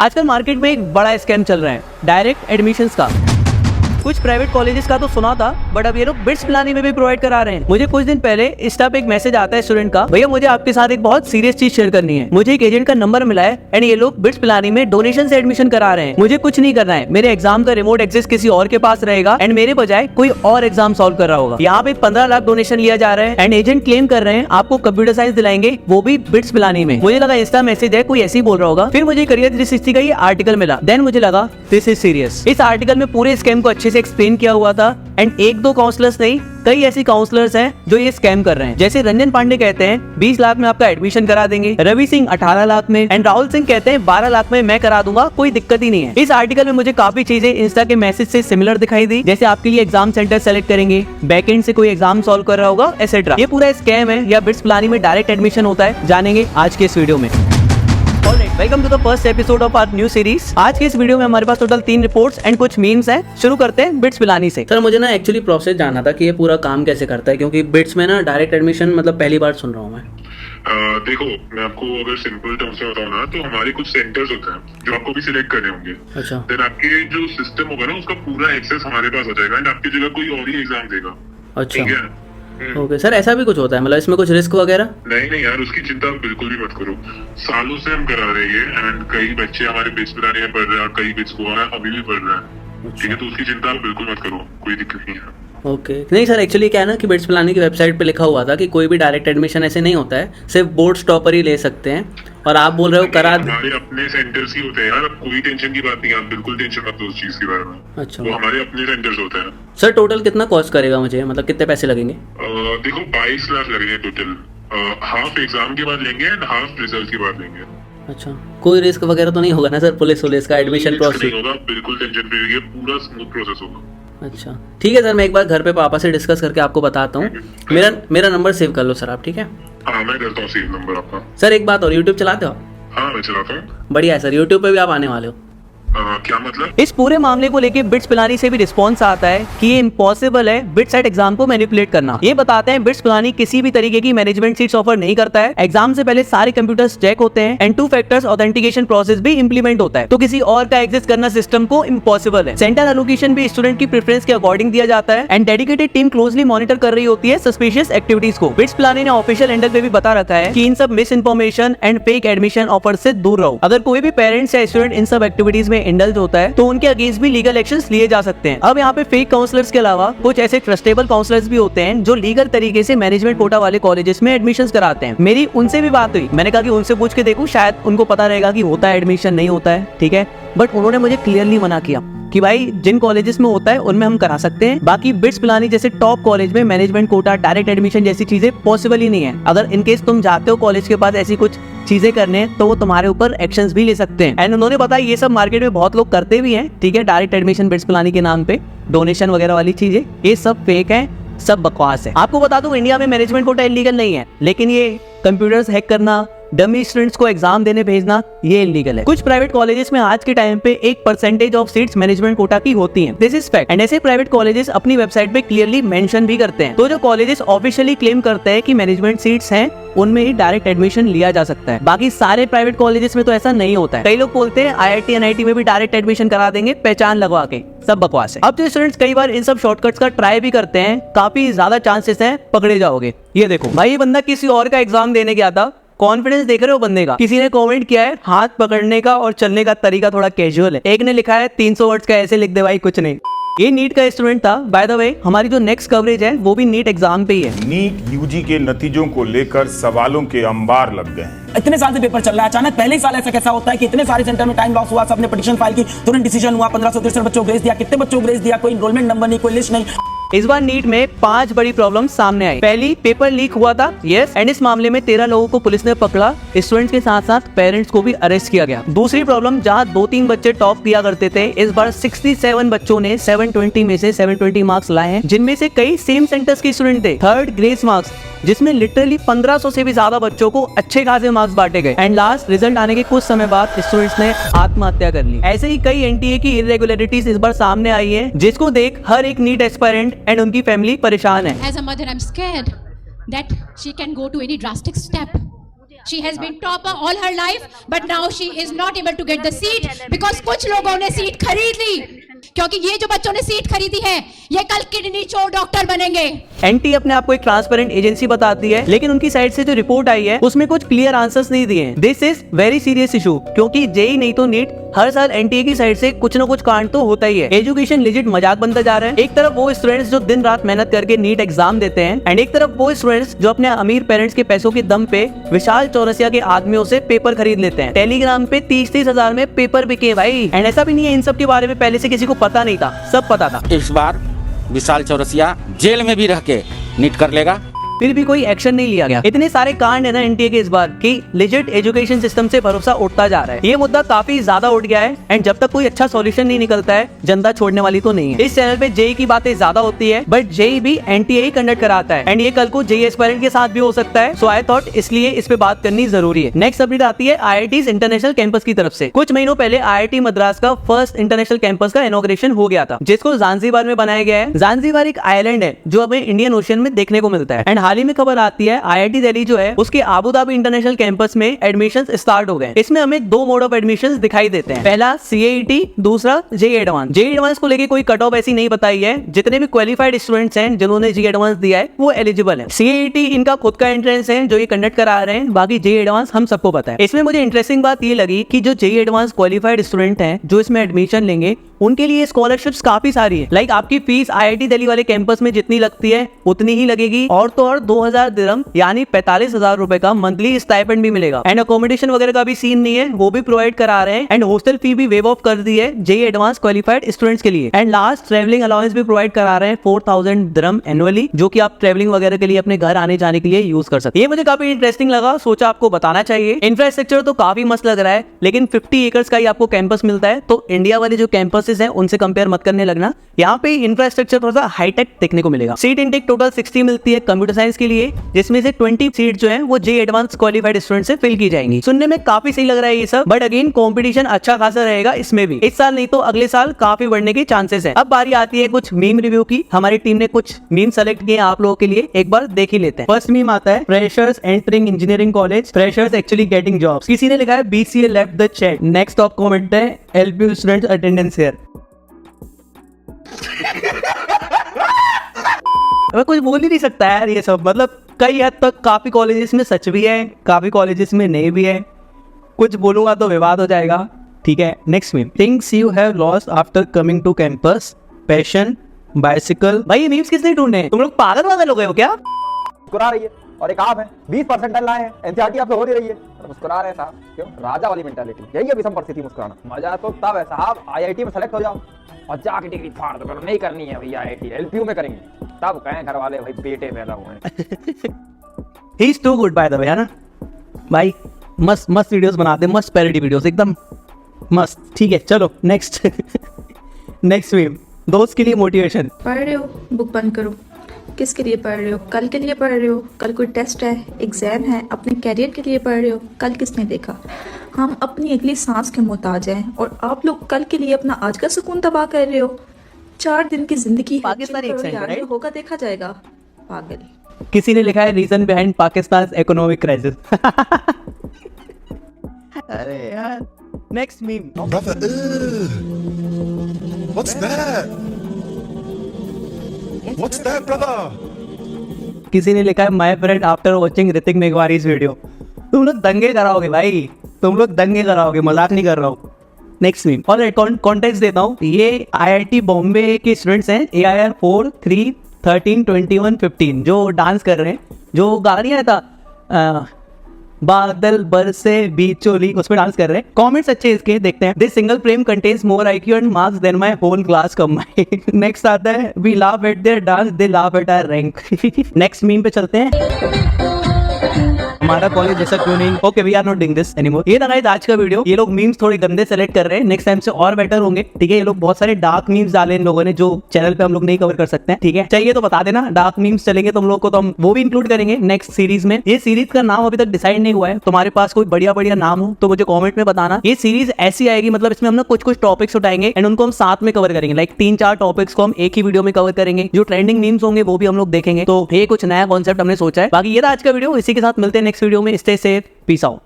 आजकल मार्केट में एक बड़ा स्कैम चल रहा है डायरेक्ट एडमिशंस का। कुछ प्राइवेट कॉलेजेस का तो सुना था, बट अब ये लोग बिट्स पिलानी में भी प्रोवाइड करा रहे हैं। मुझे कुछ दिन पहले इंस्टा पे एक मैसेज आता है स्टूडेंट का, भैया मुझे आपके साथ एक बहुत सीरियस चीज शेयर करनी है। मुझे एक एजेंट का नंबर मिला है एंड ये लोग बिट्स पिलानी में डोनेशन से एडमिशन करा रहे हैं। मुझे कुछ नहीं करना है, मेरे एग्जाम का रिमोट एक्सेस किसी और के पास रहेगा एंड मेरे बजाय कोई और एग्जाम सॉल्व कर रहा होगा। यहाँ पे 15 लाख डोनेशन लिया जा रहा है एंड एजेंट क्लेम कर रहे हैं आपको कंप्यूटर साइंस दिलाएंगे, वो भी बिट्स पिलानी में। मुझे लगा इंस्टा मैसेज है, कोई ऐसे ही बोल रहा होगा। फिर मुझे करियर 360 का ये आर्टिकल मिला, देन मुझे लगा दिस इज सीरियस। इस आर्टिकल में पूरे स्कैम को अच्छे से एक्सप्लेन किया हुआ था एंड एक दो काउंसलर्स नहीं, कई ऐसी काउंसलर्स हैं जो ये स्कैम कर रहे हैं। जैसे रंजन पांडे कहते हैं 20 लाख में आपका एडमिशन करा देंगे, रवि सिंह 18 लाख में एंड राहुल सिंह कहते हैं 12 लाख में मैं करा दूंगा, कोई दिक्कत ही नहीं है। इस आर्टिकल में मुझे काफी चीजें इंस्टा के मैसेज से सिमिलर दिखाई दी, जैसे आपके लिए एग्जाम सेंटर सेलेक्ट करेंगे, बैकएंड से कोई एग्जाम सॉल्व कर रहा होगा एटसेट्रा। ये पूरा स्कैम है या बिट्स पिलानी में डायरेक्ट एडमिशन होता है, जानेंगे आज के इस वीडियो में। Welcome to the first episode of our new series. आज के इस वीडियो में हमारे पास टोटल 3 रिपोर्ट्स एंड कुछ मीम्स हैं। शुरू करते हैं बिट्स पिलानी से। सर मुझे ना एक्चुअली प्रोसेस जानना था कि ये पूरा काम कैसे करता है, क्योंकि बिट्स में ना डायरेक्ट एडमिशन मतलब पहली बार सुन रहा हूँ मैं। देखो, मैं आपको अगर सिंपल टर्म्स में बताऊँ ना, तो हमारे कुछ सेंटर्स होते हैं जो आपको भी सिलेक्ट करने होंगे। अच्छा। देन आपके जो सिस्टम होगा ना, उसका पूरा एक्सेस हमारे पास हो जाएगा एंड आपकी जगह कोई और ही एग्जाम देगा। अच्छा, ठीक है। ओके सर, ऐसा भी कुछ होता है? मतलब इसमें कुछ रिस्क वगैरह? नहीं यार, उसकी चिंता बिल्कुल भी मत करो। सालों से हम करा रहे हैं एंड कई बच्चे हमारे बिट्स पिलानी में पढ़ रहे हैं और कई बिट्स को अभी भी पढ़ रहे हैं। ठीक है, तो उसकी चिंता बिल्कुल मत करो, कोई दिक्कत नहीं है। ओके नहीं सर, एक्चुअली क्या है ना कि बिट्स पिलानी की वेबसाइट पे लिखा हुआ था कि कोई भी डायरेक्ट एडमिशन ऐसे नहीं होता है, सिर्फ बोर्ड टॉपर ही ले सकते हैं। और आप बोल रहे हो करा हमारे अपने सेंटर्स ही होते हैं यार, अब कोई टेंशन की बात नहीं है, आप बिल्कुल टेंशन मत लो उस चीज के बारे में। अच्छा, वो हमारे अपने सेंटर्स होते हैं। सर टोटल कितना कॉस्ट करेगा मुझे, मतलब कितने पैसे लगेंगे? देखो 22 लाख लगेंगे टोटल। हाफ एग्जाम के बाद लेंगे एंड हाफ रिजल्ट के बाद लेंगे। अच्छा, कोई रिस्क वगैरह तो नहीं होगा ना सर, पुलिस का एडमिशन प्रोसेस? नहीं होगा, बिल्कुल टेंशन फ्री रहिए, पूरा स्मूथ प्रोसेस होगा। अच्छा ठीक है सर, मैं एक बार घर पे पापा से डिस्कस करके आपको बताता हूँ। मेरा नंबर सेव कर लो सर आप, ठीक है? हाँ मैं करता हूँ सेव नंबर आपका। सर एक बात और, यूट्यूब चलाते हो आप? हाँ मैं चलाता हूँ। बढ़िया है सर, यूट्यूब पे भी आप आने वाले हो। क्या मतलब? इस पूरे मामले को लेके बिट्स पिलानी से भी रिस्पॉन्स आता है कि ये इम्पॉसिबल है बिट्स एट एग्जाम को मैनिपुलेट करना। ये बताते हैं बिट्स पिलानी किसी भी तरीके की मैनेजमेंट सीट्स ऑफर नहीं करता है। एग्जाम से पहले सारे कंप्यूटर्स चेक होते हैं एंड 2 फैक्टर्स ऑथेंटिकेशन प्रोसेस भी इंप्लीमेंट होता है, तो किसी और का एक्सेस करना सिस्टम को इम्पॉसिबल है। सेंटर एलोकेशन भी स्टूडेंट की प्रेफरेंस के अकॉर्डिंग दिया जाता है and dedicated team closely monitor कर रही होती है सस्पिशियस एक्टिविटीज को। बिट्स पिलानी ने ऑफिशियल हैंडल पे भी बता रखा है कि इन सब miss information and fake admission offer से दूर रहो। अगर कोई भी पेरेंट्स या स्टूडेंट इन सब एक्टिविटीज में इंडल्ज होता है तो उनके अगेंस्ट भी लीगल एक्शंस लिए जा सकते हैं। अब यहाँ पे फेक काउंसलर्स के अलावा कुछ ऐसे ट्रस्टेबल काउंसलर्स भी होते हैं जो लीगल तरीके से मैनेजमेंट कोटा वाले कॉलेजेस में एडमिशंस कराते हैं। मेरी उनसे भी बात हुई, मैंने कहा कि उनसे पूछ के देखूं, शायद उनको पता रहेगा कि होता है एडमिशन नहीं होता है। ठीक है, बट उन्होंने मुझे क्लियरली मना किया कि भाई जिन कॉलेजेस में होता है उनमें हम करा सकते हैं, बाकी बिट्स पिलानी जैसे टॉप कॉलेज में मैनेजमेंट कोटा डायरेक्ट एडमिशन जैसी चीजें पॉसिबल ही नहीं है। अगर इनकेस तुम जाते हो कॉलेज के पास ऐसी कुछ चीजें करने तो वो तुम्हारे ऊपर एक्शंस भी ले सकते हैं। एंड उन्होंने बताया ये सब मार्केट में बहुत लोग करते भी हैं। ठीक है, डायरेक्ट एडमिशन बिट्स पिलानी के नाम पे डोनेशन वगैरह वाली चीजें, ये सब फेक है, सब बकवास है। आपको बता दूं इंडिया में मैनेजमेंट कोटा इलीगल नहीं है, लेकिन ये कंप्यूटर्स हैक करना, डमी स्टूडेंट्स को एग्जाम देने भेजना, ये इलीगल है। कुछ प्राइवेट कॉलेजेस में आज के टाइम पे 1% ऑफ सीट्स मैनेजमेंट कोटा की होती हैं। दिस इज फैक्ट एंड ऐसे प्राइवेट कॉलेजेस अपनी वेबसाइट पे क्लियरली मेंशन भी करते हैं। तो जो कॉलेजेस ऑफिशियली क्लेम करते हैं कि मैनेजमेंट सीट्स हैं, उनमें ही डायरेक्ट एडमिशन लिया जा सकता है। बाकी सारे प्राइवेट कॉलेजेस में तो ऐसा नहीं होता है। कई लोग बोलते हैं IIT NIT में भी डायरेक्ट एडमिशन करा देंगे पहचान लगवा के, सब बकवास है। अब जो स्टूडेंट्स कई बार इन सब शॉर्टकट्स का ट्राई भी करते हैं, काफी ज्यादा चांसेस हैं पकड़े जाओगे। ये देखो भाई, ये बंदा किसी और का एग्जाम देने गया था, कॉन्फिडेंस देख रहे हो बंदे का। किसी ने कमेंट किया है हाथ पकड़ने का और चलने का तरीका थोड़ा कैजुअल है। एक ने लिखा है 300 वर्ड्स का ऐसे लिख दे भाई, कुछ नहीं। ये नीट का स्टूडेंट था। बाय द वे हमारी जो नेक्स्ट कवरेज है वो भी नीट एग्जाम पे ही है। नीट यूजी के नतीजों को लेकर सवालों के अंबार लग गए हैं। इतने साल से पेपर चल रहा है, अचानक पहले ही साल ऐसा कैसा होता है कि इतने सारे सेंटर में टाइम लॉस हुआ, सबने पिटीशन फाइल की, तुरंत डिसीजन हुआ, 1563 बच्चों को ग्रेस दिया। कितने बच्चों को ग्रेस दिया, कोई एनरोलमेंट नंबर नहीं, कोई लिस्ट नहीं। इस बार नीट में 5 बड़ी प्रॉब्लम सामने आई। पहली, पेपर लीक हुआ था, यस, एंड इस मामले में 13 लोगों को पुलिस ने पकड़ा। स्टूडेंट्स के साथ साथ पेरेंट्स को भी अरेस्ट किया गया। दूसरी प्रॉब्लम, जहां 2-3 बच्चे टॉप किया करते थे, इस बार 67 बच्चों ने 720 में से 720 मार्क्स लाए हैं, जिनमें से कई सेम सेंटर्स के स्टूडेंट थे। थर्ड, ग्रेस मार्क्स, जिसमें लिटरली 1500 से भी ज्यादा बच्चों को अच्छे खासे मार्क्स बांटे गए। एंड लास्ट, रिजल्ट आने के कुछ समय बाद स्टूडेंट्स ने आत्महत्या कर ली। ऐसे ही कई एनटीए की इरेगुलरिटीज इस बार सामने आई है, जिसको देख हर एक नीट एस्पायरेंट एंड उनकी फैमिली परेशान है। As a mother, I'm scared that she can go to any drastic step. She has been topper all her life, but now she is not able to get the seat because कुछ लोगों ने seat खरीद ली, क्योंकि ये जो बच्चों ने seat खरीदी है ये कल किडनी चोर डॉक्टर बनेंगे। एनटी अपने आप को एक ट्रांसपेरेंट एजेंसी बताती है, लेकिन उनकी साइड से जो रिपोर्ट आई है उसमें कुछ क्लियर आंसर्स नहीं दिए हैं। This is very serious issue, क्योंकि जेई नहीं तो नीट हर साल एनटीए की साइड से कुछ न कुछ कांड तो होता ही है। एजुकेशन लिजिट मजाक बनता जा रहा है। एक तरफ वो स्टूडेंट्स जो दिन रात मेहनत करके नीट एग्जाम देते हैं, एंड एक तरफ वो स्टूडेंट्स जो अपने अमीर पेरेंट्स के पैसों के दम पे विशाल चौरसिया के आदमियों से पेपर खरीद लेते हैं। टेलीग्राम पे 30-30 हजार में पेपर बिके भाई। एंड ऐसा भी नहीं है इन सब के बारे में पहले से किसी को पता नहीं था, सब पता था। इस बार विशाल चौरसिया जेल में भी रह के नीट कर लेगा, फिर भी कोई एक्शन नहीं लिया गया। इतने सारे कांड है ना एनटीए के इस बार कि लिजिट एजुकेशन सिस्टम से भरोसा उठता जा रहा है। ये मुद्दा काफी ज्यादा उठ गया है, एंड जब तक कोई अच्छा सॉल्यूशन नहीं निकलता है जनता छोड़ने वाली तो नहीं है। इस चैनल पे जेई की बातें ज्यादा होती है, बट जेई भी एनटीए ही कंडक्ट कराता है, एंड ये कल को जेई एस्पायरेंट के साथ भी हो सकता है। सो आई थॉट इसलिए इस पे बात करनी जरूरी है। नेक्स्ट अपडेट आती है आईआईटी इंटरनेशनल कैंपस की तरफ से। कुछ महीनों पहले आईआईटी मद्रास का फर्स्ट इंटरनेशनल कैंपस का इनॉग्रेशन हो गया था, जिसको ज़ांज़ीबार में बनाया गया है। ज़ांज़ीबार एक आइलैंड है जो हमें इंडियन ओशन में देखने को मिलता है। एंड हाल ही में खबर आती है आईआईटी दिल्ली जो है उसके आबू धाबी इंटरनेशनल कैंपस में एडमिशंस स्टार्ट हो गए। इसमें हमें दो मोड ऑफ एडमिशंस दिखाई देते हैं, पहला सीएईटी, दूसरा जेईई एडवांस। जेईई एडवांस को लेके कोई कट ऑफ ऐसी नहीं बताई है। जितने भी क्वालिफाइड स्टूडेंट्स हैं जिन्होंने जेईई एडवांस दिया है वो एलिजिबल है। सीएईटी इनका खुद का एंट्रेंस है जो ये कंडक्ट करा रहे हैं, बाकी जेईई एडवांस हम सबको पता है। इसमें मुझे इंटरेस्टिंग बात ये लगी कि जो जेईई एडवांस क्वालिफाइड स्टूडेंट हैं जो इसमें एडमिशन लेंगे उनके लिए स्कॉलरशिप्स काफी सारी है। लाइक आपकी फीस आईआईटी दिल्ली वाले कैंपस में जितनी लगती है उतनी ही लगेगी, और तो और 2000 दिरहम यानी 45,000 रुपए का मंथली स्टाइपेंड भी मिलेगा। एंड अकोमोडेशन वगैरह का भी सीन नहीं है, वो भी प्रोवाइड करा रहे हैं। एंड हॉस्टल फी भी वेव ऑफ कर दी है जेईई एडवांस क्वालिफाइड स्टूडेंट्स के लिए। एंड लास्ट ट्रेवलिंग अलाउंस भी प्रोवाइड करा रहे हैं 4000 दिरहम एनुअली, जो कि आप ट्रेवलिंग वगैरह के लिए अपने घर आने जाने के लिए यूज कर सकते हैं। ये मुझे काफी इंटरेस्टिंग लगा, सोचा आपको बताना चाहिए। इंफ्रास्ट्रक्चर तो काफी मस्त लग रहा है, लेकिन 50 एकर्स का ही आपको कैंपस मिलता है, तो इंडिया वाले जो कैंपसेस हैं उनसे कंपेयर मत करने लगना। यहाँ पे इंफ्रास्ट्रक्चर थोड़ा सा हाईटेक देखने को मिलेगा। सीट इनटेक टोटल 60 मिलती है कंप्यूटर साइंस के लिए, जिसमें से 20 सीट जो है वो जेईई एडवांस क्वालिफाइड स्टूडेंट से फिल की जाएंगी। सुनने में काफी सही लग रहा है ये सब, बट अगेन कंपटीशन अच्छा खासा रहेगा इसमें भी। इस साल नहीं तो अगले साल काफी बढ़ने के चांसेस है। अब बारी आती है कुछ मीम रिव्यू की। हमारी टीम ने कुछ मीम सेलेक्ट किए आप लोगों के लिए, एक बार देख ही लेते हैं। फर्स्ट मीम आता है, freshers entering engineering college, freshers actually getting jobs. किसी ने लिखा है BCA left the chat. Next top comment है, एलपीयू स्टूडेंट्स अटेंडेंस हियर। मैं कुछ बोल ही नहीं सकता यार, ये सब मतलब कई हद तक काफी कॉलेजेस में सच भी है, काफी कॉलेजेस में नहीं भी है। कुछ बोलूंगा तो विवाद हो जाएगा, ठीक है। Next meme, things you have lost after coming to campus, passion, bicycle. भाई ये मीम्स किसने ढूंढे? तुम लोग पागल वागल हो गए हो क्या? मुस्कुरा रही है और एक आप है 20% लाए हैं, एनसीईआरटी आप पे हो नहीं रही है और मुस्कुरा रहे साहब। क्यों? राजा वाली मेंटालिटी, यही है विषम परिस्थिति मुस्कुराना। मजा तो तब है साहब आईआईटी में सेलेक्ट हो जाओ और जाके डिग्री फाड़ दो, नहीं करनी है भैया आईआईटी, एलपीयू में करेंगे, तब कहें घर वाले भाई बेटे पैदा हुए हैं। He is too good by the way, है ना भाई? मस्त मस्त वीडियोस बनाते हैं, मस्त पैरोडी वीडियोस, एकदम मस्त। ठीक है चलो नेक्स्ट। नेक्स्ट मीम, दोस्त के लिए मोटिवेशन। पढ़ रहे हो, बुक बंद करो। किसके लिए पढ़ रहे हो? कल के लिए पढ़ रहे हो? कल कोई टेस्ट है, एग्जाम है, अपने कैरियर के लिए पढ़ रहे हो? कल किसने देखा? हम अपनी अगली सांस के मोहताज हैं और आप लोग कल के लिए अपना आज का सुकून तबाह कर रहे हो। 4 दिन की जिंदगी है, पाकिस्तानी एक्सेंट, राइट? होगा देखा जाएगा। पागल। किसी ने लिखा है reason behind Pakistan economic crisis. अरे यार next meme, Brother, what's that? What's that, brother? किसी ने लिखा है my friend after watching Ritik मेघवारीज वीडियो। तुम लोग दंगे कराओगे भाई, तुम लोग दंगे कराओगे, मजाक नहीं कर रहा हूँ। नेक्स्ट मीम, और कॉन्टेक्स्ट देता हूँ, ये आईआईटी बॉम्बे के स्टूडेंट्स हैं, AIR 4, 3, 13, 21, 15, जो डांस कर रहे हैं, जो गाना नहीं आया था बादल बरसे बीचोली, उस पर डांस कर रहे हैं। कमेंट्स अच्छे इसके, देखते हैं। This single frame contains more IQ and marks than my whole class combined. Next आता है, we laugh at their dance, they laugh at our rank. Next meme पे चलते हैं। हमारा कॉलेज जैसा क्यों नहीं? Okay we are not doing this anymore. ये था गाइस आज का वीडियो। ये लोग मीम्स थोड़े गंदे सेलेक्ट कर रहे हैं, नेक्स्ट टाइम से और बेटर होंगे, ठीक है। ये लोग बहुत सारे डार्क मीम्स डाले इन लोगों ने जो चैनल पे हम लोग नहीं कवर कर सकते हैं, ठीक है। चाहिए तो बता देना, डार्क मीम्स चलेंगे तुम लोग को तो हम वो भी इंक्लूड करेंगे नेक्स्ट सीरीज में। ये सीरीज का नाम अभी तक डिसाइड नहीं हुआ है, तुम्हारे पास कोई बढ़िया बढ़िया नाम हो तो मुझे कॉमेंट में बताना। ये सीरीज ऐसी आएगी, मतलब इसमें हम ना कुछ टॉपिक्स उठाएंगे एंड उनको हम साथ में कवर करेंगे। लाइक 3-4 टॉपिक्स को हम एक ही वीडियो में कवर करेंगे। जो ट्रेंडिंग मीम्स होंगे वो भी हम लोग देखेंगे। तो ये कुछ नया कॉन्सेप्ट हमने सोचा है। बाकी ये था आज का वीडियो, इसी के साथ मिलते हैं नेक्स्ट नेक्स्ट वीडियो में। Stay safe, peace out.